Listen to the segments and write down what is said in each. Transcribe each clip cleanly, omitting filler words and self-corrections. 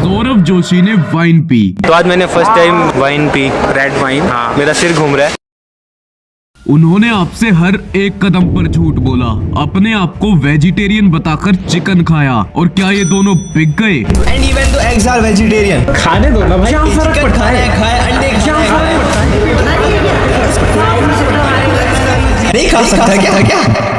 सौरभ जोशी ने wine P. तो आज मैंने first time wine P, red wine. हाँ, मेरा सिर घूम रहा है। उन्होंने आपसे हर एक कदम पर झूठ बोला, अपने आप को वेजिटेरियन बताकर चिकन खाया। और क्या ये दोनों बिक गए? एंड इवन तो एग्स आर वेजिटेरियन। खाने दो ना भाई, क्या फर्क पड़ता है? खाए अंडे नहीं खा सकता क्या?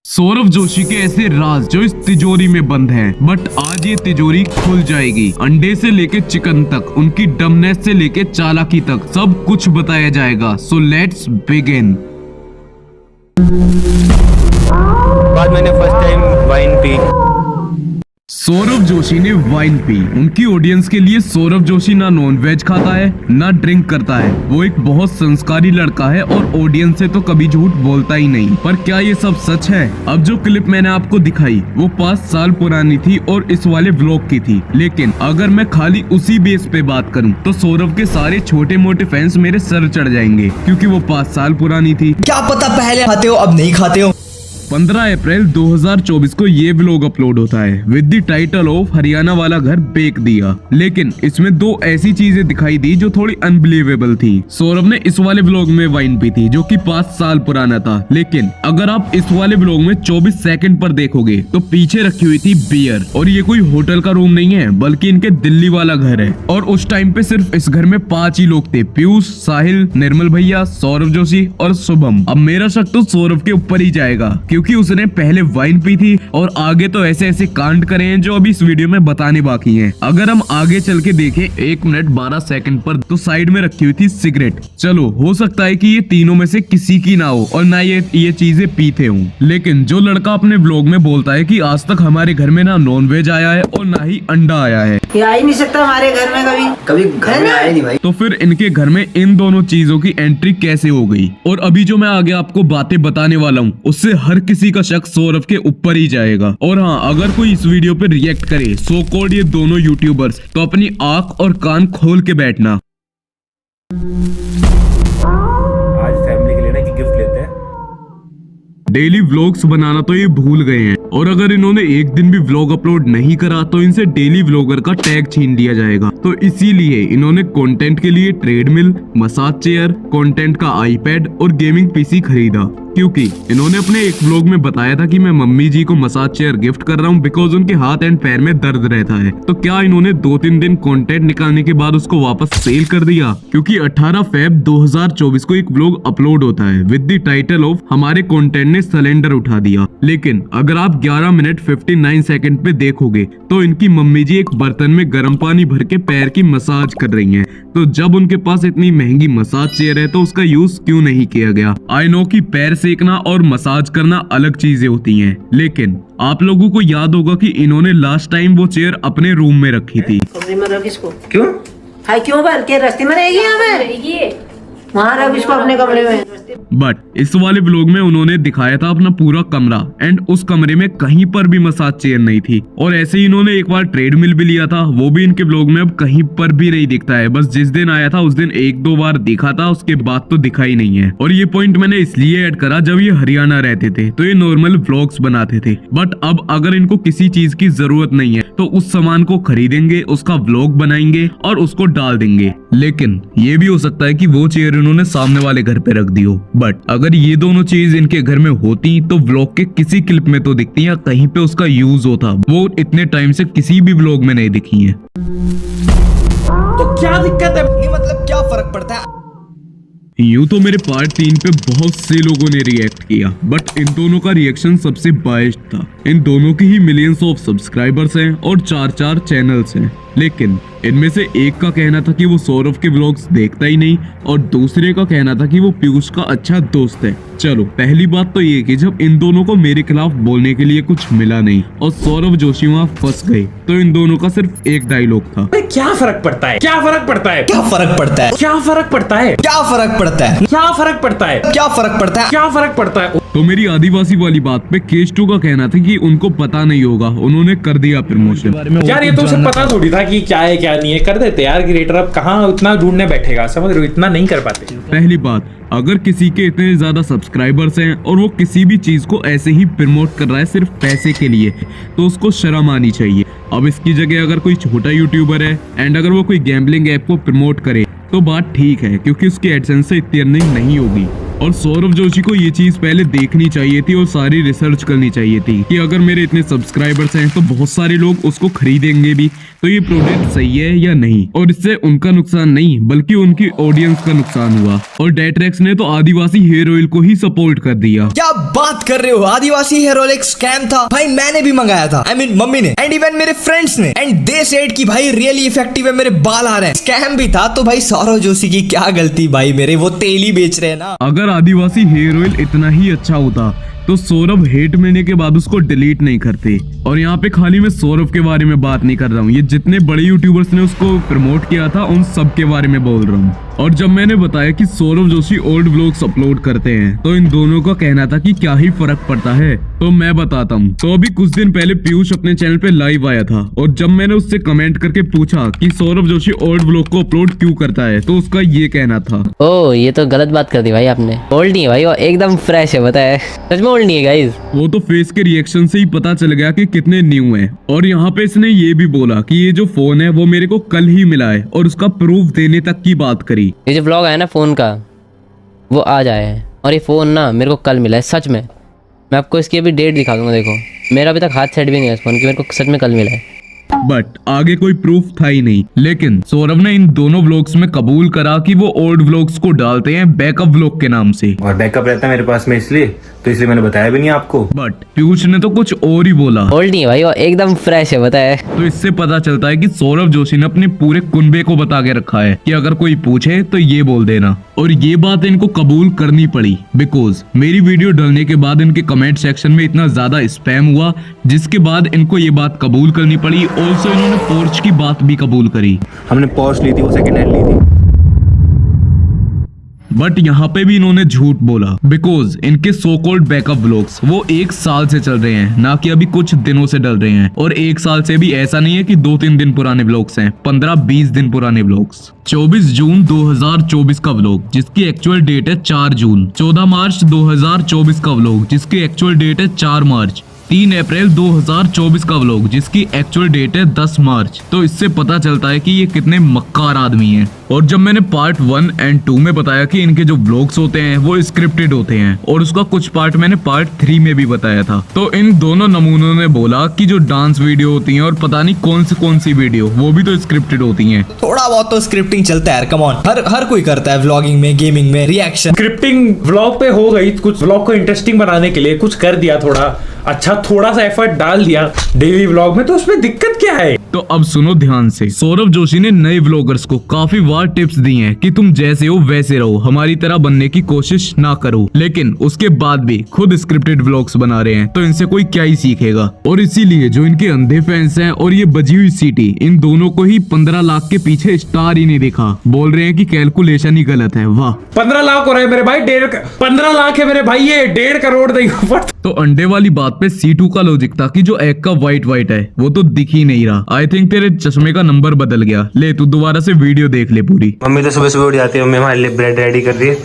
सौरभ जोशी के ऐसे राज जो इस तिजोरी में बंद हैं, बट आज ये तिजोरी खुल जाएगी। अंडे से लेके चिकन तक, उनकी डमनेस से लेके चालाकी तक, सब कुछ बताया जाएगा। So let's begin. बाद मैंने first time wine P. Saurabh Joshi ने वाइन पी। उनकी ऑडियंस के लिए सौरभ जोशी ना नॉन वेज खाता है ना ड्रिंक करता है। वो एक बहुत संस्कारी लड़का है और ऑडियंस से तो कभी झूठ बोलता ही नहीं। पर क्या ये सब सच है? अब जो क्लिप मैंने आपको दिखाई वो 5 साल पुरानी थी और इस वाले व्लॉग की थी। लेकिन अगर मैं खाली उसी बेस पे बात करूं तो सौरभ के सारे छोटे मोटे फैंस मेरे सर चढ़ जाएंगे, क्योंकि वो 5 साल पुरानी थी। क्या पता पहले खाते हो अब नहीं खाते हो। 15 अप्रैल 2024 को ये व्लॉग अपलोड होता है with the title of Haryana वाला घर बेच दिया। लेकिन इसमें 2 ऐसी चीजें दिखाई दी जो थोड़ी अनबिलीवेबल थी। सौरभ ने इस वाले व्लॉग में वाइन पी थी जो कि 5 साल पुराना था। लेकिन अगर आप इस वाले व्लॉग में 24 सेकंड पर देखोगे तो पीछे रखी हुई थी बियर। और ये कोई होटल का रूम नहीं है, बल्कि इनके दिल्ली वाला घर है। और उस टाइम पे सिर्फ इस घर में 5 ही लोग थे, पीयूष, साहिल, निर्मल भैया, सौरभ जोशी और शुभम। अब मेरा शक तो सौरभ के ऊपर ही जाएगा, क्योंकि उसने पहले वाइन पी थी और आगे तो ऐसे ऐसे कांड करे हैं जो अभी इस वीडियो में बताने बाकी हैं। अगर हम आगे चल के देखें 1 मिनट 12 सेकंड पर, तो साइड में रखी हुई थी सिगरेट। चलो हो सकता है कि ये तीनों में से किसी की ना हो और ना ये चीजें पीते हों। लेकिन जो लड़का अपने व्लॉग में बोलता है कि आज तक हमारे घर में ना नॉन वेज आया है और ना ही अंडा आया है, ये आ ही नहीं सकता हमारे घर में कभी घर में आए नहीं भाई। तो फिर इनके घर में इन दोनों चीजों की एंट्री कैसे हो गई? और अभी जो मैं आगे आपको बातें बताने वाला हूँ उससे हर किसी का शक सौरभ के ऊपर ही जाएगा। और हाँ, अगर कोई इस वीडियो पे रिएक्ट करे सो कॉल्ड ये दोनों यूट्यूबर्स, तो अपनी आंख और कान खोल के बैठना। आज फैमिली के लिए ना गिफ्ट लेते हैं। डेली व्लॉग्स बनाना तो ये भूल गए हैं, और अगर इन्होंने एक दिन भी व्लॉग अपलोड नहीं करा तो इनसे डेली व्लॉगर का टैग छीन लिया जाएगा। तो इसीलिए इन्होंने कंटेंट के लिए ट्रेडमिल, मसाज चेयर, कंटेंट का आईपैड और गेमिंग पीसी खरीदा। क्योंकि इन्होंने अपने एक व्लॉग में बताया था कि मैं मम्मी जी को मसाज चेयर गिफ्ट कर रहा हूँ बिकॉज उनके हाथ एंड पैर में दर्द रहता है। तो क्या इन्होंने 2-3 दिन कंटेंट निकालने के बाद उसको वापस सेल कर दिया? क्योंकि 18 फेब 2024 को एक व्लॉग अपलोड होता है विद द टाइटल ऑफ हमारे कंटेंट ने सिलेंडर उठा दिया। लेकिन अगर आप 11 मिनट 59 सेकंड पे देखोगे तो इनकी मम्मी जी एक बर्तन में गर्म पानी भर के पैर की मसाज कर रही हैं। तो जब उनके पास इतनी महंगी मसाज चेयर है तो उसका यूज क्यों नहीं किया गया? आई नो कि पैर सेकना और मसाज करना अलग चीजें होती हैं, लेकिन आप लोगों को याद होगा कि इन्होंने लास्ट टाइम वो चेयर अपने रूम में रखी थी। कमरे में रख इसको। क्यों? हाय क्यों भर के रास्ते में रहेगी? हमें वहाँ रख इसको अपने कमरे में। बट इस वाले व्लॉग में उन्होंने दिखाया था अपना पूरा कमरा, एंड उस कमरे में कहीं पर भी मसाज चेयर नहीं थी। और ऐसे ही इन्होंने एक बार ट्रेडमिल भी लिया था, वो भी इनके व्लॉग में अब कहीं पर भी नहीं दिखता है। बस जिस दिन आया था उस दिन 1-2 बार दिखा था, उसके बाद तो दिखा ही नहीं है। और ये पॉइंट मैंने इसलिए ऐड करा, जब ये हरियाणा रहते थे तो ये नॉर्मल व्लॉग्स बनाते थे। बट अब अगर इनको किसी चीज की जरूरत नहीं है तो उस सामान को खरीदेंगे, उसका व्लॉग बनाएंगे और उसको डाल देंगे। लेकिन ये भी हो सकता है कि वो चेयर इन्होंने सामने वाले घर पे रख दी हो। बट अगर ये दोनों चीज इनके घर में होती तो व्लॉग के किसी क्लिप में तो दिखती या कहीं पे उसका यूज होता। वो इतने टाइम से किसी भी व्लॉग में नहीं दिखी है। तो क्या दिक्कत है? नहीं मतलब क्या फर्क पड़ता है? यूं तो मेरे पार्ट 3 पे बहुत से लोगों ने रिएक्ट किया, बट इन दोनों का रिएक्शन सबसे बायस्ड था। इन दोनों की ही मिलियंस ऑफ सब्सक्राइबर्स हैं और 4-4 चैनल्स हैं। लेकिन इनमें से एक का कहना था कि वो सौरभ के व्लॉग्स देखता ही नहीं और दूसरे का कहना था कि वो पीयूष का अच्छा दोस्त है। चलो पहली बात तो ये कि जब इन दोनों को मेरे खिलाफ बोलने के लिए कुछ मिला नहीं और सौरभ जोशी वहाँ फंस गए, तो इन दोनों का सिर्फ एक डायलॉग था, क्या फर्क पड़ता है? क्या फर्क पड़ता है? क्या फर्क पड़ता है? क्या फर्क पड़ता है? क्या फर्क पड़ता है? क्या फर्क पड़ता है? क्या फर्क पड़ता है? क्या फर्क पड़ता है? तो मेरी आदिवासी वाली बात पे केश 2 का कहना था कि उनको पता नहीं होगा, उन्होंने कर दिया प्रमोशन। यार ये तो उसे पता थोड़ी था ढूंढा कि क्या है क्या नहीं है, कर देते यार क्रिएटर। अब कहाँ उतना ढूंढने बैठेगा, समझ रहे हो, इतना नहीं कर पाते। पहली बात, अगर किसी के इतने ज्यादा सब्सक्राइबर्स हैं और वो किसी भी चीज को ऐसे ही प्रमोट कर रहा है सिर्फ पैसे के लिए, तो उसको शर्म आनी चाहिए। अब इसकी जगह अगर कोई छोटा यूट्यूबर है एंड अगर वो कोई गैम्बलिंग ऐप को प्रमोट करे तो बात ठीक है, क्योंकि उसकी एडसेंस से इतनी अर्निंग नहीं होगी। और सौरभ जोशी को ये चीज पहले देखनी चाहिए थी और सारी रिसर्च करनी चाहिए थी कि अगर मेरे इतने सब्सक्राइबर्स हैं तो बहुत सारे लोग उसको खरीदेंगे भी, तो ये प्रोडक्ट सही है या नहीं। और इससे उनका नुकसान नहीं बल्कि उनकी ऑडियंस का नुकसान हुआ। और डेट्रेक्स ने तो आदिवासी हेयर ऑयल को ही सपोर्ट कर दिया। क्या बात कर रहे हो, आदिवासी हेयर ऑयल एक स्कैम था भाई, मैंने भी मंगाया था, I mean, मम्मी ने एंड इवन मेरे फ्रेंड्स ने, एंड दे सेड कि भाई रियली इफेक्टिव है, मेरे बाल आ रहे हैं। स्कैम भी था तो भाई सौरभ जोशी की क्या गलती भाई, मेरे वो तेल ही बेच रहे हैं ना। अगर आदिवासी हेयर ऑयल इतना ही अच्छा होता तो सौरभ हेट मिलने के बाद उसको डिलीट नहीं करते। और यहाँ पे खाली मैं सौरभ के बारे में बात नहीं कर रहा हूँ, ये जितने बड़े यूट्यूबर्स ने उसको प्रमोट किया था उन सब के बारे में बोल रहा हूँ। और जब मैंने बताया कि Saurabh Joshi old vlogs upload करते हैं तो इन दोनों का कहना था कि क्या ही फर्क पड़ता है, तो मैं बताता हूँ। तो अभी कुछ दिन पहले पीयूष अपने चैनल पे लाइव आया था और जब मैंने उससे कमेंट करके पूछा कि सौरभ जोशी ओल्ड व्लॉग को अपलोड क्यों करता है, तो उसका ये कहना था, ओ ये तो गलत बात कर दी भाई आपने। ओल्ड नहीं है भाई, वो एकदम फ्रेश है, पता है, सच में ओल्ड नहीं है गाइस। वो तो फेस के रिएक्शन से ही पता चल गया कि कितने न्यू हैं। और यहाँ पे इसने ये भी बोला कि ये जो फोन है वो मेरे को कल ही मिला है और उसका प्रूफ देने तक की बात करी। ये जो व्लॉग है ना फोन का, वो आज आया है और ये फोन ना मेरे को कल मिला है सच में। मैं आपको इसकी अभी डेट दिखा दूंगा, देखो मेरा अभी तक हाथ सेट भी नहीं है इस फोन की, मेरे को सच में कल मिला है। बट आगे कोई प्रूफ था ही नहीं। लेकिन सौरभ ने इन दोनों व्लॉग्स में कबूल करा कि वो ओल्ड व्लॉग्स को डालते हैं बैकअप व्लॉग के नाम से। और बैकअप रहता है मेरे पास में, इसलिए मैंने बताया भी नहीं आपको। बट पीयूष ने तो कुछ और ही बोला। ओल्ड नहीं है भाई, वो एकदम फ्रेश है, पता है। तो इससे पता चलता है कि सौरभ जोशी ने अपने पूरे कुनबे को बता के रखा है कि अगर कोई पूछे तो ये बोल देना। और ये बात इनको कबूल करनी पड़ी बिकॉज मेरी वीडियो डालने के बाद इनके कमेंट सेक्शन में इतना ज्यादा स्पैम हुआ, जिसके बाद इनको ये बात कबूल करनी पड़ी। ऑल्सो इन्होंने पोर्च की बात भी कबूल करी। हमने पोर्च ली थी, वो सेकंड हैंड ली थी। बट यहाँ पे भी इन्होंने झूठ बोला बिकॉज इनके सो कॉल्ड बैकअप व्लॉग्स वो 1 साल से चल रहे हैं, ना कि अभी कुछ दिनों से डल रहे हैं। और 1 साल से भी ऐसा नहीं है कि 2-3 दिन पुराने व्लॉग्स हैं, 15-20 दिन पुराने व्लॉग्स। 24 जून 2024 का व्लॉग जिसकी एक्चुअल डेट है 4 जून, 14 मार्च 2024 का व्लॉग जिसकी एक्चुअल डेट है 4 मार्च, 3 अप्रैल 2024 का व्लॉग जिसकी एक्चुअल डेट है 10 मार्च। तो इससे पता चलता है कि ये कितने मक्कार आदमी हैं। और जब मैंने पार्ट 1 एंड 2 में बताया कि इनके जो व्लॉग्स होते हैं वो स्क्रिप्टेड होते हैं, और उसका कुछ पार्ट मैंने पार्ट 3 में भी बताया था, तो इन दोनों नमूनों ने बोला कि जो डांस वीडियो होती हैं और पता नहीं कौन सी वीडियो वो भी तो स्क्रिप्टेड होती हैं। थोड़ा बहुत तो स्क्रिप्टिंग चलता है, कम ऑन, हर कोई करता है व्लॉगिंग में, गेमिंग में, रिएक्शन। स्क्रिप्टिंग व्लॉग पे हो गई, कुछ व्लॉग को इंटरेस्टिंग बनाने के लिए कुछ कर दिया, थोड़ा सा एफर्ट डाल दिया डेली व्लॉग में, तो उसमें दिक्कत क्या है। तो अब सुनो ध्यान से, सौरभ जोशी ने नए व्लॉगर्स को काफी बार टिप्स दी हैं कि तुम जैसे हो वैसे रहो, हमारी तरह बनने की कोशिश ना करो। लेकिन उसके बाद भी खुद स्क्रिप्टेड व्लॉग्स बना रहे हैं, तो इनसे कोई क्या ही सीखेगा। और इसीलिए जो इनके अंधे फैंस हैं और ये बजी हुई सीटी, इन दोनों को ही 15 लाख के पीछे स्टार ही नहीं देखा, बोल रहे हैं कि कैलकुलेशन ही गलत है। वाह, 15 लाख हो रहे मेरे भाई, 15 लाख है मेरे भाई, ये 1.5 करोड़ देगा। तो अंडे वाली बात पे C2 का लॉजिक था कि जो एग का व्हाइट है वो तो दिख ही नहीं रहा। आई थिंक तेरे चश्मे का नंबर बदल गया। ले तू दोबारा से वीडियो देख ले पूरी। मम्मी तो सुबह उठ जाती है, मम्मी हमारे लिए ब्रेड रेडी कर दी है।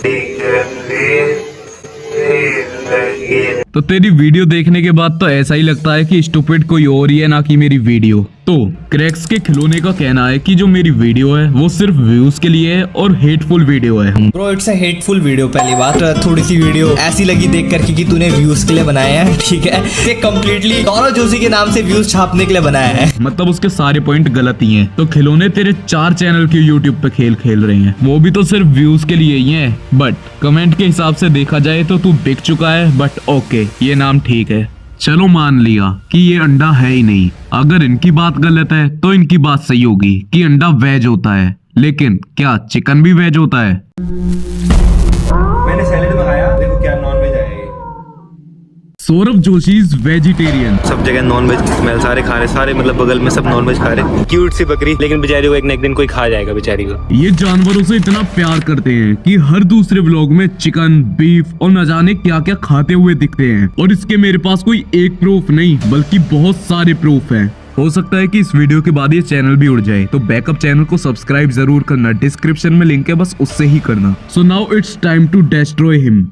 तो तेरी वीडियो देखने के बाद तो ऐसा ही लगता है कि स्टूपिड कोई और ही है, ना कि मेरी वीडियो। तो क्रैक्स के खिलौने का कहना है कि जो मेरी वीडियो है वो सिर्फ व्यूज के लिए है और हेटफुल वीडियो है। Bro it's a hateful video. पहली बात, थोड़ी सी वीडियो ऐसी लगी देख कर कि तूने व्यूज के लिए बनाया है, ठीक है, ये कम्प्लीटली सौरभ जोशी के नाम से व्यूज छापने के लिए बनाया है। मतलब उसके सारे पॉइंट गलत ही हैं। तो खिलौने तेरे 4 चैनल के यूट्यूब पे खेल रहे हैं, वो भी तो सिर्फ व्यूज के लिए ही है। बट कमेंट के हिसाब से देखा जाए तो तू बिक चुका है। बट ओके, ये नाम ठीक है, चलो मान लिया कि ये अंडा है ही नहीं। अगर इनकी बात गलत है तो इनकी बात सही होगी कि अंडा वेज होता है, लेकिन क्या चिकन भी वेज होता है? मैंने सैलेड मंगाया, देखो क्या नॉन वेज आया। Saurabh Joshi is vegetarian. सब जगह नॉन वेज की स्मेल, सारे खा रहे, सारे मतलब बगल में सब नॉन वेज खा रहे। क्यूट सी बकरी, लेकिन बेचारी को एक न एक दिन कोई खा जाएगा बेचारी को। ये जानवरों से इतना प्यार करते हैं कि हर दूसरे व्लॉग में चिकन, बीफ और न जाने क्या क्या खाते हुए दिखते हैं। और इसके मेरे पास कोई एक प्रूफ नहीं बल्कि बहुत सारे प्रूफ हैं। हो सकता है कि इस वीडियो के बाद ये चैनल भी उड़ जाए, तो बैकअप चैनल को सब्सक्राइब जरूर करना, डिस्क्रिप्शन में लिंक है, बस उससे ही करना। So now it's time to destroy him.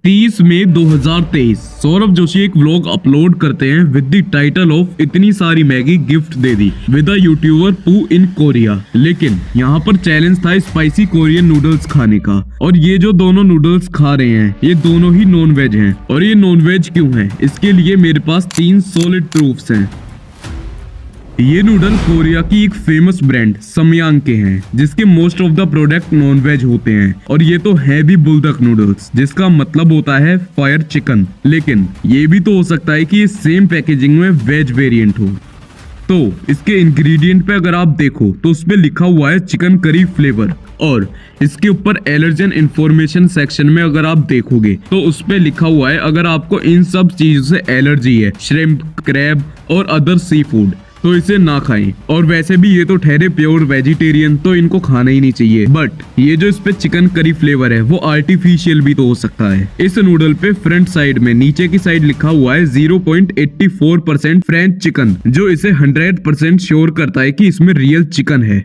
30 मई 2023 सौरभ जोशी एक व्लॉग अपलोड करते हैं विद द टाइटल ऑफ इतनी सारी Maggi gift they the with a YouTuber पू इन कोरिया। लेकिन यहाँ पर चैलेंज था स्पाइसी कोरियन नूडल्स खाने का, और ये जो दोनों नूडल्स खा रहे हैं ये दोनों ही नॉन वेज हैं। और ये नॉन वेज क्यों हैं, इसके लिए मेरे पास 3 सॉलिड प्रूफ्स हैं। ये नूडल कोरिया की एक फेमस ब्रांड समयांग के हैं, जिसके most of the product non veg होते हैं। और ये तो है भी बुलडक नूडल्स, जिसका मतलब होता है फायर चिकन। लेकिन ये भी तो हो सकता है कि ये सेम पैकेजिंग में वेज वेरिएंट हो। तो इसके इंग्रेडिएंट पे अगर आप देखो तो उस पे लिखा हुआ है चिकन करी फ्लेवर, और इसके ऊपर एलर्जन इंफॉर्मेशन सेक्शन में अगर आप देखोगे तो उस पे लिखा हुआ है अगर आपको इन सब चीजों से एलर्जी है, श्रिम्प, क्रैब और अदर सी फूड, तो इसे ना खाएं। और वैसे भी ये तो ठहरे प्योर वेजिटेरियन, तो इनको खाना ही नहीं चाहिए। बट ये जो इस पे चिकन करी फ्लेवर है वो आर्टिफिशियल भी तो हो सकता है। इस नूडल पे फ्रंट साइड में नीचे की साइड लिखा हुआ है 0.84% फ्रेंच चिकन, जो इसे 100% श्योर करता है कि इसमें रियल चिकन है।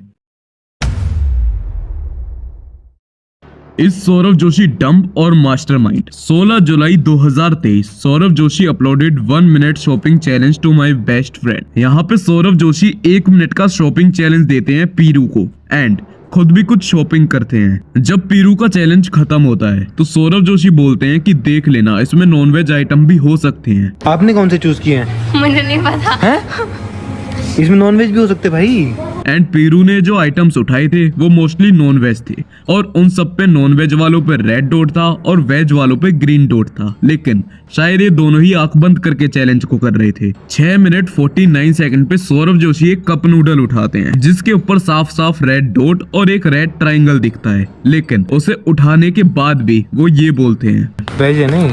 इस सौरभ जोशी डंप और मास्टरमाइंड। 16 जुलाई 2023 Saurabh Joshi uploaded 1 minute shopping challenge to my best friend. यहाँ पे सौरभ जोशी 1 मिनट का शॉपिंग चैलेंज देते हैं पीरू को, एंड खुद भी कुछ शॉपिंग करते हैं। जब पीरू का चैलेंज खत्म होता है तो सौरभ जोशी बोलते हैं कि देख लेना, इसमें नॉनवेज आइटम भी हो सकते हैं। आपने कौन से चूज किए हैं? मुझे नहीं पता हैं? इसमें नॉनवेज भी हो सकते भाई। एंड पीरू ने जो आइटम्स उठाए थे वो मोस्टली नॉन वेज थे, और उन सब पे नॉन वेज वालों पे रेड डॉट था और वेज वालों पे ग्रीन डॉट था। लेकिन शायद ये दोनों ही आंख बंद करके चैलेंज को कर रहे थे। 6 मिनट 49 सेकंड पे सौरभ जोशी एक कप नूडल उठाते हैं, जिसके ऊपर साफ साफ रेड डॉट और एक रेड ट्राइंगल दिखता है। लेकिन उसे उठाने के बाद भी वो ये बोलते हैं वेज है नहीं,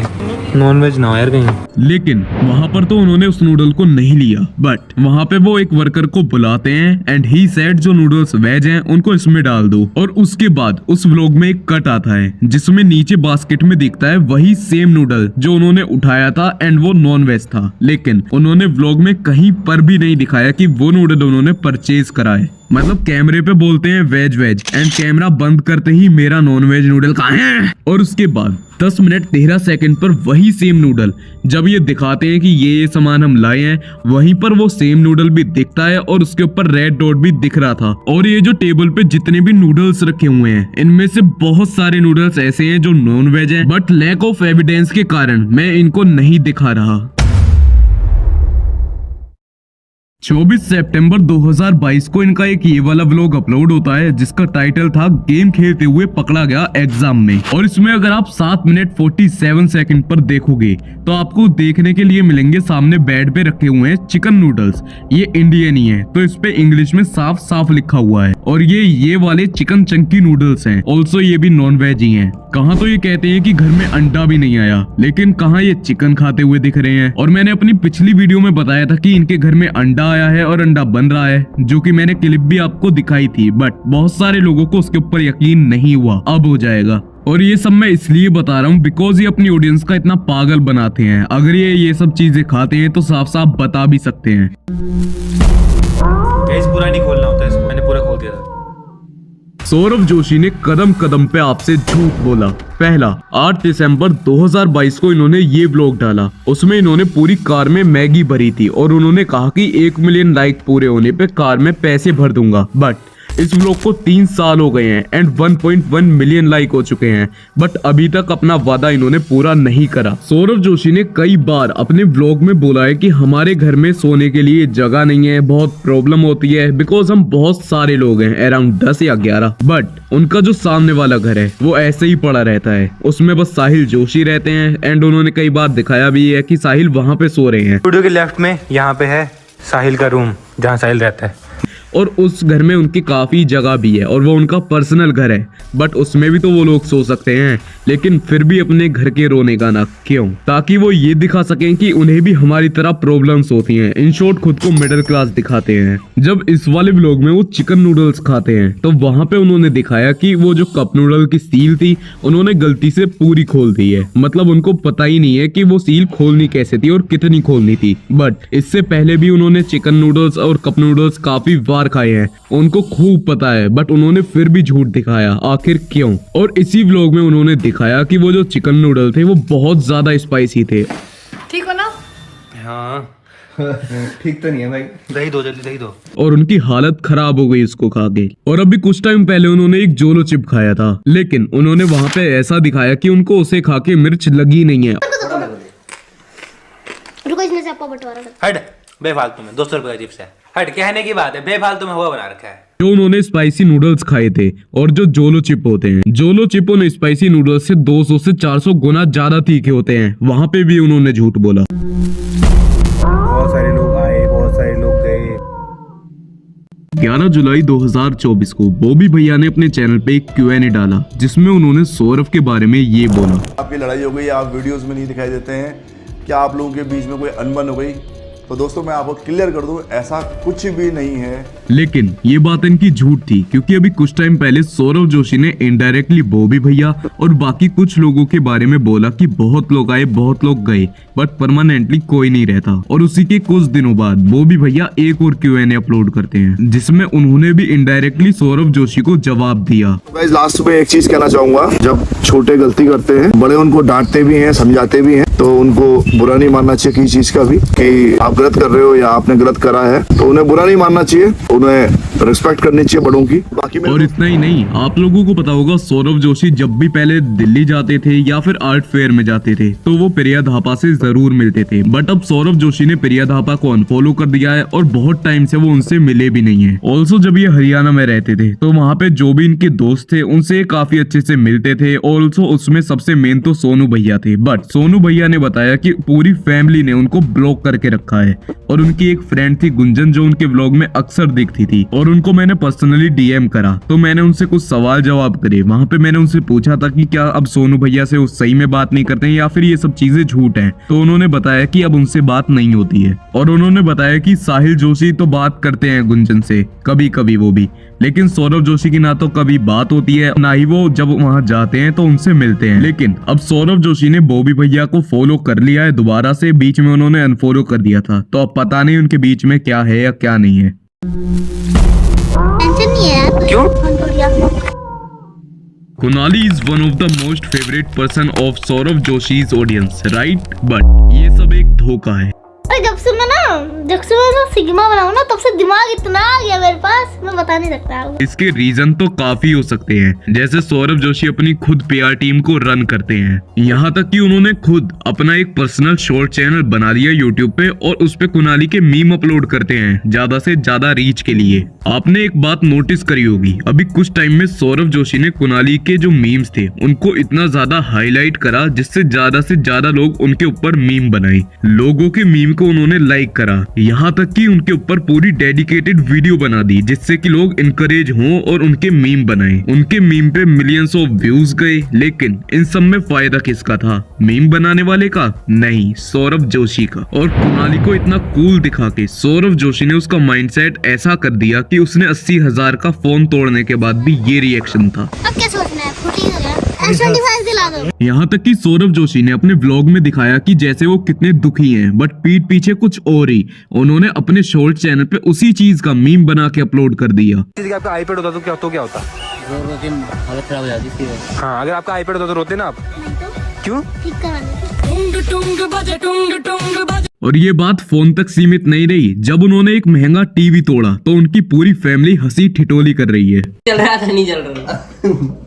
नॉन वेज ना हो यार कहीं। लेकिन वहाँ पर तो उन्होंने उस नूडल को नहीं लिया, बट वहाँ पे वो एक वर्कर को बुलाते हैं एंड ही सेड जो नूडल्स वेज हैं उनको इसमें डाल दो। और उसके बाद उस व्लॉग में एक कट आता है जिसमें नीचे बास्केट में दिखता है वही सेम नूडल जो उन्होंने उठाया था, एंड वो नॉन वेज था। लेकिन उन्होंने व्लॉग में कहीं पर भी नहीं दिखाया कि वो नूडल उन्होंने परचेज करा है। मतलब कैमरे पे बोलते हैं वेज वेज, एंड कैमरा बंद करते ही मेरा नॉन वेज नूडल कहाँ है। और उसके बाद 10 मिनट 13 सेकंड पर वही सेम नूडल जब ये दिखाते हैं कि ये सामान हम लाए हैं, वहीं पर वो सेम नूडल भी दिखता है और उसके ऊपर रेड डॉट भी दिख रहा था। और ये जो टेबल पे जितने भी नूडल्स रखे हुए हैं इनमें से बहुत सारे नूडल्स ऐसे हैं जो नॉन वेज हैं, बट लैक ऑफ एविडेंस के कारण मैं इनको नहीं दिखा रहा। 24 सितंबर 2022 को इनका एक ये वाला व्लॉग अपलोड होता है जिसका टाइटल था गेम खेलते हुए पकड़ा गया एग्जाम में। और इसमें अगर आप 7 मिनट 47 सेकंड पर देखोगे तो आपको देखने के लिए मिलेंगे सामने बेड पे रखे हुए हैं चिकन नूडल्स। ये इंडियन ही है, तो इस पे इंग्लिश में साफ साफ लिखा हुआ है। और ये वाले चिकन चंकी नूडल्स हैं, ऑल्सो ये भी नॉन वेज ही हैं। कहाँ तो ये कहते हैं कि घर में अंडा भी नहीं आया, लेकिन कहाँ ये चिकन खाते हुए दिख रहे हैं। और मैंने अपनी पिछली वीडियो में बताया था कि इनके घर में अंडा आया है और अंडा बन रहा है, जो कि मैंने क्लिप भी आपको दिखाई थी, बट बहुत सारे लोगों को उसके ऊपर यकीन नहीं हुआ। अब हो जाएगा। और ये सब मैं इसलिए बता रहा हूँ बिकॉज ये अपनी ऑडियंस का इतना पागल बनाते हैं। अगर ये सब चीजें खाते हैं तो साफ साफ बता भी सकते हैं। गाइस पूरा नहीं खोलना होता है, मैंने पूरा खोल दिया था। सौरभ जोशी ने कदम कदम पे आपसे झूठ बोला। पहला, 8 दिसंबर 2022 को इन्होंने ये व्लॉग डाला। उसमें इन्होंने पूरी कार में मैगी भरी थी और उन्होंने कहा कि 1 मिलियन लाइक पूरे होने पे कार में पैसे भर दूंगा। बट इस व्लॉग को 3 साल हो गए हैं एंड 1.1 मिलियन लाइक हो चुके हैं, बट अभी तक अपना वादा इन्होंने पूरा नहीं करा। सौरभ जोशी ने कई बार अपने व्लॉग में बोला है कि हमारे घर में सोने के लिए जगह नहीं है, बहुत प्रॉब्लम होती है बिकॉज हम बहुत सारे लोग हैं, अराउंड 10 या 11। बट उनका जो सामने वाला घर है वो ऐसे ही पड़ा रहता है, उसमें बस साहिल जोशी रहते हैं। एंड उन्होंने कई बार दिखाया भी है कि साहिल वहां पे सो रहे हैं। वीडियो के लेफ्ट में यहाँ पे है साहिल का रूम जहाँ साहिल रहता है। और उस घर में उनकी काफी जगह भी है और वो उनका पर्सनल घर है, बट उसमें भी तो वो लोग सो सकते हैं, लेकिन फिर भी अपने घर के रोने का ना क्यों? ताकि वो ये दिखा सकें कि उन्हें भी हमारी तरह प्रॉब्लम्स होती हैं। इन शॉर्ट खुद को मिडिल क्लास दिखाते हैं। जब इस वाले व्लॉग में वो चिकन नूडल्स खाते हैं तो वहां पे उन्होंने दिखाया कि वो जो कप नूडल की सील थी उन्होंने गलती से पूरी खोल दी है। मतलब उनको पता ही नहीं है कि वो सील खोलनी कैसे थी और कितनी खोलनी थी। बट इससे पहले भी उन्होंने चिकन नूडल्स और कप नूडल्स काफी बार खाए हैं, उनको खूब पता है, बट उन्होंने फिर भी झूठ दिखाया। आखिर क्यों? और इसी व्लॉग में उन्होंने दिखाया कि वो जो चिकन नूडल थे वो बहुत ज्यादा स्पाइसी थे। ठीक हो ना? हाँ ठीक तो नहीं है भाई। दही दो, जल्दी दही दो। और उनकी हालत खराब हो गई उसको खा के। और अभी कुछ टाइम पहले उन्होंने एक जोलो चिप खाया था, लेकिन उन्होंने वहां पे ऐसा दिखाया कि उनको उसे खा के मिर्च लगी नहीं है। रुको, इसमें से आपका बंटवारा कर। हट, बेफालतू में 200 रुपए का चिप्स है। हट, कहने की बात है, बेफालतू में हुआ बना रखा है। जो उन्होंने स्पाइसी नूडल्स खाए थे और जो जोलो चिप होते हैं, जोलो चिप उन स्पाइसी नूडल्स से 200 से 400 गुना ज्यादा तीखे होते हैं। वहां पे भी उन्होंने झूठ बोला। बहुत सारे लोग आए, बहुत सारे लोग गए। 11 जुलाई 2024 को बॉबी भैया ने अपने चैनल पे एक Q&A डाला, जिसमें उन्होंने सौरभ के बारे में ये बोला। आपकी लड़ाई हो गई, आप वीडियोस में नहीं दिखाई देते हैं, क्या आप लोगों के बीच में कोई अनबन हो गई? तो दोस्तों मैं आपको क्लियर कर दूं, ऐसा कुछ भी नहीं है। लेकिन ये बात इनकी झूठ थी, क्योंकि अभी कुछ टाइम पहले सौरभ जोशी ने इनडायरेक्टली बॉबी भैया और बाकी कुछ लोगों के बारे में बोला कि बहुत लोग आए, बहुत लोग गए, बट परमानेंटली कोई नहीं रहता। और उसी के कुछ दिनों बाद बॉबी भैया एक और Q&A अपलोड करते हैं, जिसमें उन्होंने भी इनडायरेक्टली सौरभ जोशी को जवाब दिया। गाइस लास्ट में एक चीज कहना चाहूंगा, जब छोटे गलती करते हैं, बड़े उनको डांटते भी हैं, समझाते भी हैं, तो उनको बुरा नहीं मानना चाहिए किसी चीज का भी, कि आप गलत कर रहे हो या आपने गलत करा है, तो उन्हें बुरा नहीं मानना चाहिए, उन्हें रिस्पेक्ट करनी चाहिए बड़ों की। बाकी और इतना ही नहीं, आप लोगों को पता होगा सौरभ जोशी जब भी पहले दिल्ली जाते थे या फिर आर्ट फेयर में जाते थे तो वो प्रिया धापा से जरूर मिलते थे, बट अब सौरभ जोशी ने प्रिया धापा को अनफॉलो कर दिया है और बहुत टाइम से वो उनसे मिले भी नहीं है। ऑल्सो जब ये हरियाणा में रहते थे तो वहाँ पे जो भी इनके दोस्त थे उनसे काफी अच्छे से मिलते थे। ऑल्सो उसमें सबसे मेन तो सोनू भैया थे, बट सोनू भैया ने बताया कि पूरी फैमिली ने उनको ब्लॉक करके रखा है। और उनकी एक फ्रेंड थी गुंजन, जो उनके व्लॉग में अक्सर दिखती थी, और उनको मैंने पर्सनली DM करा, तो मैंने उनसे कुछ सवाल जवाब करे। वहाँ पे मैंने उनसे पूछा था कि क्या अब सोनू भैया से उस सही में बात नहीं करते हैं या फिर ये सब चीजें झूठ हैं। तो उन्होंने बताया कि अब उनसे बात नहीं होती है। और उन्होंने बताया कि साहिल जोशी तो बात करते हैं गुंजन से कभी कभी वो भी, लेकिन सौरभ जोशी की ना तो कभी बात होती है, ना ही वो जब वहाँ जाते हैं तो उनसे मिलते हैं। लेकिन अब सौरभ जोशी ने बॉबी भैया को फॉलो कर लिया है दोबारा से, बीच में उन्होंने अनफॉलो कर दिया था, तो अब पता नहीं उनके बीच में क्या है या क्या नहीं है। टेंशन नहीं है। क्यों? Kunali is one of the most favourite person of Saurabh Joshi's audience, right? But ये सब एक धोखा है। अरे जब से मैं सिग्मा बनाऊं ना, तब से दिमाग इतना आ गया मेरे पास, मैं बता नहीं सकता आपको। इसके रीजन तो काफी हो सकते हैं, जैसे सौरभ जोशी अपनी खुद PR टीम को रन करते हैं, यहाँ तक कि उन्होंने खुद अपना एक पर्सनल शॉर्ट चैनल बना दिया YouTube पे और उस पे कुनाली के मीम अपलोड करते हैं ज्यादा से ज्यादा रीच के लिए। आपने एक बात नोटिस करी होगी, अभी कुछ टाइम में सौरभ जोशी ने कुनाली के जो मीम्स थे उनको इतना ज्यादा हाईलाइट करा जिससे ज्यादा से ज्यादा लोग उनके ऊपर मीम बनाए। लोगों के मीम को उन्होंने लाइक करा, यहाँ तक कि उनके ऊपर पूरी डेडिकेटेड वीडियो बना दी जिससे कि लोग इनकरेज हों और उनके मीम बनाएं। उनके मीम पे मिलियंस ऑफ व्यूज गए, लेकिन इन सब में फायदा किसका था? मीम बनाने वाले का? नहीं, सौरभ जोशी का। और कुनाली को इतना कूल दिखा के सौरभ जोशी ने उसका माइंडसेट ऐसा कर दिया कि उसने 80,000 का फोन तोड़ने के बाद भी ये रिएक्शन था। अब क्या सोचना है, 14 हो गया, S25 दिला दो। यहाँ तक कि सौरभ जोशी ने अपने व्लॉग में दिखाया कि जैसे वो कितने दुखी हैं, बट पीठ पीछे कुछ और ही। उन्होंने अपने शॉर्ट चैनल पे उसी चीज का मीम बना के अपलोड कर दिया। आपका आईपैड होता तो क्या होता? हालत खराब हो जाती थी। हाँ, अगर आपका आईपैड होता तो रोते ना आप? क्यों? ठीक करा दो। और ये बात फोन तक सीमित नहीं रही, जब उन्होंने एक महंगा टीवी तोड़ा तो उनकी पूरी फैमिली हंसी ठिठोली कर रही है। चल रहा था, नहीं चल रहा।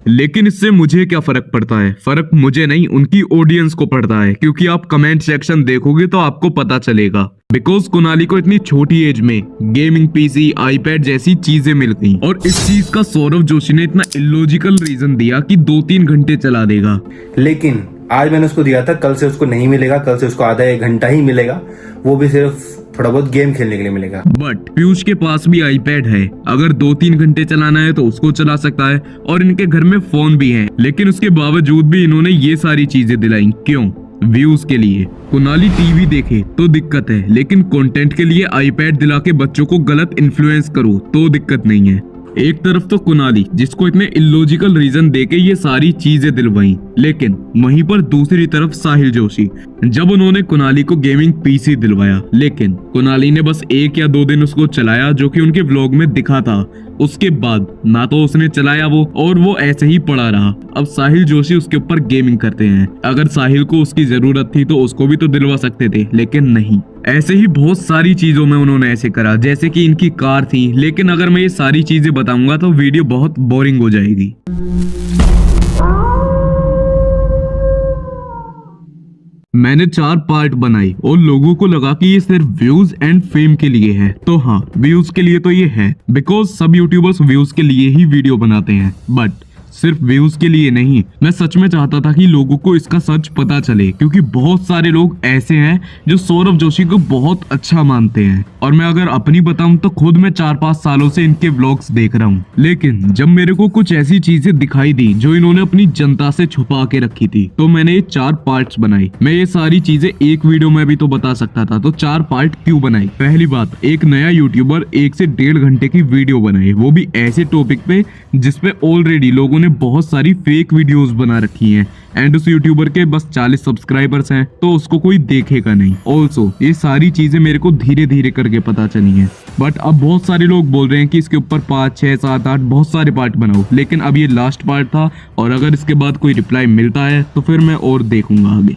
लेकिन इससे मुझे क्या फर्क पड़ता है? फर्क मुझे नहीं, उनकी ऑडियंस को पड़ता है, क्योंकि आप कमेंट सेक्शन देखोगे तो आपको पता चलेगा। बिकॉज कुनाली को इतनी छोटी एज में गेमिंग PC, आईपैड जैसी चीजें मिल गई, और इस चीज का सौरभ जोशी ने इतना इलॉजिकल रीजन दिया कि 2-3 घंटे चला देगा। लेकिन आज मैंने उसको दिया था, कल से उसको नहीं मिलेगा, कल से उसको आधा 1 घंटा ही मिलेगा, वो भी सिर्फ थोड़ा बहुत गेम खेलने के लिए मिलेगा। बट पीयूष के पास भी आईपैड है, अगर 2-3 घंटे चलाना है तो उसको चला सकता है, और इनके घर में फोन भी है। लेकिन उसके बावजूद भी इन्होंने ये सारी चीजें दिलाई, क्यों? व्यूज के लिए। कुनाली टीवी देखे तो दिक्कत है, लेकिन कंटेंट के लिए आईपैड दिला के बच्चों को गलत इन्फ्लुएंस करो तो दिक्कत नहीं है। एक तरफ तो कुनाली जिसको इतने इलॉजिकल रीजन देके ये सारी चीजें दिलवाई, लेकिन वहीं पर दूसरी तरफ साहिल जोशी, जब उन्होंने कुनाली को गेमिंग पीसी दिलवाया, लेकिन कुनाली ने बस 1 या 2 दिन उसको चलाया, जो कि उनके व्लॉग में दिखा था। उसके बाद ना तो उसने चलाया वो, और वो ऐसे ही पड़ा रहा। अब साहिल जोशी उसके ऊपर गेमिंग करते हैं। अगर साहिल को उसकी जरूरत थी तो उसको भी तो दिलवा सकते थे, लेकिन नहीं। ऐसे ही बहुत सारी चीजों में उन्होंने ऐसे करा, जैसे कि इनकी कार थी। लेकिन अगर मैं ये सारी चीजें बताऊंगा तो वीडियो बहुत बोरिंग हो जाएगी। मैंने 4 पार्ट बनाई और लोगों को लगा कि ये सिर्फ व्यूज एंड फेम के लिए है। तो हाँ, व्यूज के लिए तो ये है, बिकॉज सब यूट्यूबर्स व्यूज के लिए ही वीडियो बनाते हैं। बट सिर्फ व्यूज के लिए नहीं, मैं सच में चाहता था कि लोगों को इसका सच पता चले, क्योंकि बहुत सारे लोग ऐसे हैं जो सौरभ जोशी को बहुत अच्छा मानते हैं। और मैं अगर अपनी बताऊं तो खुद मैं 4-5 सालों से इनके व्लॉग्स देख रहा हूं। लेकिन जब मेरे को कुछ ऐसी चीजें दिखाई दी जो इन्होंने अपनी जनता से छुपा के रखी थी, तो मैंने ये 4 पार्ट्स बनाई। मैं ये सारी चीजें एक वीडियो में भी तो बता सकता था, तो 4 पार्ट क्यों बनाई? पहली बात, एक नया यूट्यूबर 1 से 1.5 घंटे की वीडियो बनाए, वो भी ऐसे टॉपिक पे जिसपे ऑलरेडी लोगों ने बहुत सारी फेक वीडियोस बना रखी हैं, एंड उस यूट्यूबर के बस 40 सब्सक्राइबर्स हैं, तो उसको कोई देखेगा नहीं। ऑल्सो ये सारी चीजें मेरे को धीरे धीरे करके पता चली हैं। बट अब बहुत सारे लोग बोल रहे हैं कि इसके ऊपर 5, 6, 7, 8 बहुत सारे पार्ट बनाओ, लेकिन अब ये लास्ट पार्ट था, और अगर इसके बाद कोई रिप्लाई मिलता है तो फिर मैं और देखूंगा आगे।